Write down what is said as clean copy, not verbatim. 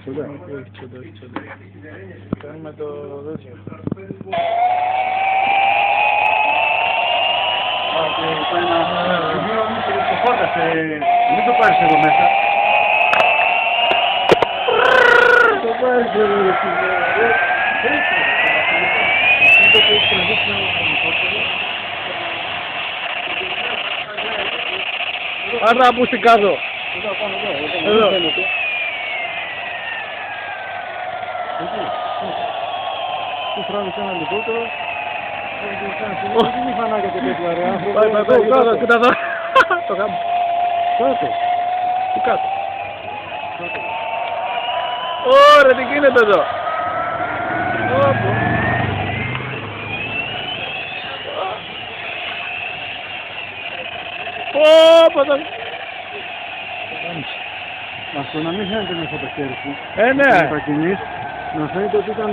Τσοντά. Όχι τσοντά. Κάνουμε το τέτοιο. Μην το πάρεις εδώ μέσα. Το πάρεις εδώ μέσα. Δεν το έχεις κρατήσει να άρα πού στην κάτω. Εδώ. Του τράβηξε ένα λιγότερο. Δεν είχα ανάγκη και τέτοια ρε άνθρωπο. Πάει εδώ, κοίτα εδώ. Το κάνω. Κάτω. Του κάτω. Ωραία, τι γίνεται εδώ. Πω, το... Αυτό να μην φαίνεται μέσα από το χέρι σου. Ναι. Να φαίνεται ότι ήταν...